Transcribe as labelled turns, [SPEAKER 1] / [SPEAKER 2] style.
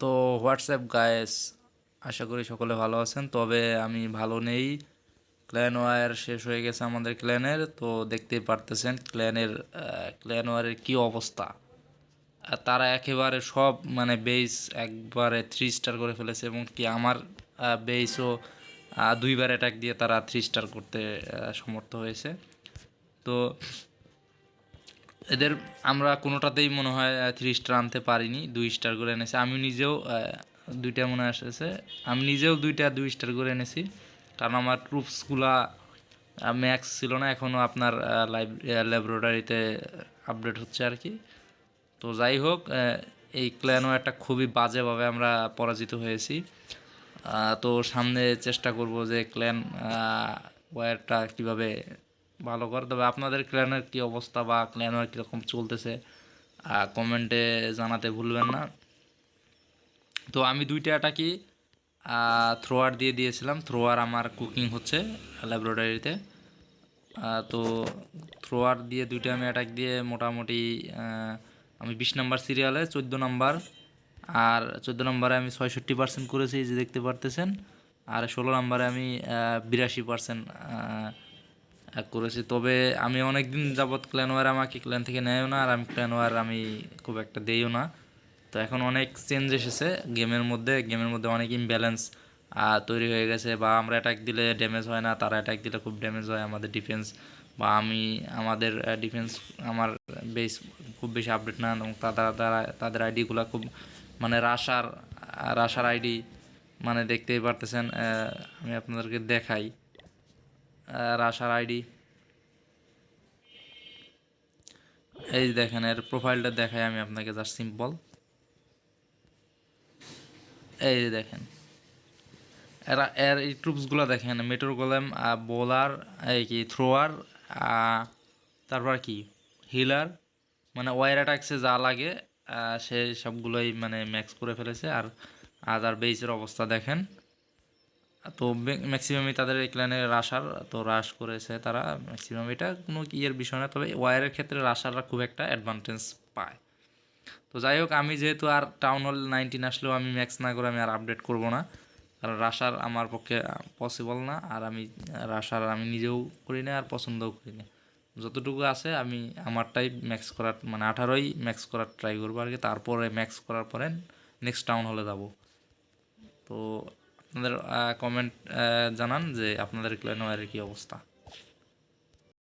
[SPEAKER 1] তো WhatsApp guys, আশা করি সকলে ভালো আছেন। তবে আমি ভালো নেই। ক্ল্যান ওয়ার শেষ হয়ে গেছে আমাদের ক্ল্যানের। তো দেখতেই পারতেছেন ক্ল্যান ওয়ারের কী অবস্থা। আর তারা একেবারে সব মানে বেস একবারে 3 স্টার করে ফেলেছে, এবং কি আমার বেসও 2বার অ্যাটাক দিয়ে তারা 3 স্টার করতে সমর্থ হয়েছে। তো এদের আমরা কোনোটাতেই মনে হয় 3 স্টার আনতে পারিনি, 2 স্টার করে এনেছে। আমি নিজেও দুইটা মনে হয় এসেছে, আমি নিজেও 2টা 2 স্টার করে এনেছি, কারণ আমার ট্রুপসগুলা ম্যাক্স ছিল না। এখনও আপনার ল্যাবরেটরিতে আপডেট হচ্ছে আর কি। তো যাই হোক, এই ক্ল্যানও একটা খুবই বাজেভাবে আমরা পরাজিত হয়েছি। তো সামনে চেষ্টা করব যে ক্ল্যান ওয়্যারটা কীভাবে ভালো করে। তবে আপনাদের ক্ল্যানের কী অবস্থা বা ক্ল্যান ওয়্যার কীরকম চলতেছে কমেন্টে জানাতে ভুলবেন না। তো আমি 2টা অ্যাটাকই থ্রোয়ার দিয়ে দিয়েছিলাম। থ্রোয়ার আমার কুকিং হচ্ছে ল্যাবরেটরিতে। তো থ্রোয়ার দিয়ে 2টা আমি অ্যাটাক দিয়ে মোটামুটি আমি 20 নম্বর সিরিয়ালে 14 নম্বর, আর 14 নম্বরে আমি 66% করেছি, যে দেখতে পারতেছেন। আর 16 নম্বরে আমি 82% করেছি। তবে আমি অনেক দিন যাবৎ ক্ল্যানওয়ার আমাকে ক্ল্যান থেকে নেয়ও না, আর আমি ক্ল্যানওয়ার আমি খুব একটা দেইও না। তো এখন অনেক চেঞ্জ এসেছে গেমের মধ্যে অনেক ইমব্যালেন্স তৈরি হয়ে গেছে। বা আমরা অ্যাটাক দিলে ড্যামেজ হয় না, তারা অ্যাটাক দিলে খুব ড্যামেজ হয়। আমাদের ডিফেন্স বা আমাদের ডিফেন্স, আমার বেস খুব বেশি আপডেট না, এবং তাদের আইডিগুলো খুব মানে রাশার আইডি, মানে দেখতেই পারতেছেন। আমি আপনাদেরকে দেখাই রাশার আইডি। এই দেখেন, এর প্রোফাইলটা দেখাই আমি আপনাকে, জাস্ট সিম্পল। এই যে দেখেন, এর এই ট্রুপসগুলো দেখেন, মেট্রো গোলেম, বোলার, এই কি থ্রোয়ার, তারপর কি হিলার, মানে ওয়ার অ্যাটাক্সে যা লাগে সে সবগুলোই মানে ম্যাক্স করে ফেলেছে। আর আদার বেসের অবস্থা দেখেন। তো ম্যাক্সিমামই তাদের এই ক্ল্যানে রাশার, তো রাশ করেছে তারা ম্যাক্সিমাম। এটা কোনো ইয়ের বিষয় না, তবে ওয়ারের ক্ষেত্রে রাশাররা খুব একটা অ্যাডভান্টেজ পায়। তো যাই হোক, আমি যেহেতু আর টাউন হল 19 আসলেও আমি ম্যাক্স না করে আমি আর আপডেট করব না, কারণ রাশার আমার পক্ষে পসিবল না। আর আমি রাশার আমি নিজেও করি না, আর পছন্দও করি না। যতটুকু আছে আমি আমারটাই ম্যাক্স করার, মানে 18ই ম্যাক্স করার ট্রাই করবো আর কি। তারপরে ম্যাক্স করার পরে নেক্সট টাউন হলে যাব। তো আপনাদের কমেন্ট জানান যে আপনাদের ক্ল্যান ওয়ারের কী অবস্থা।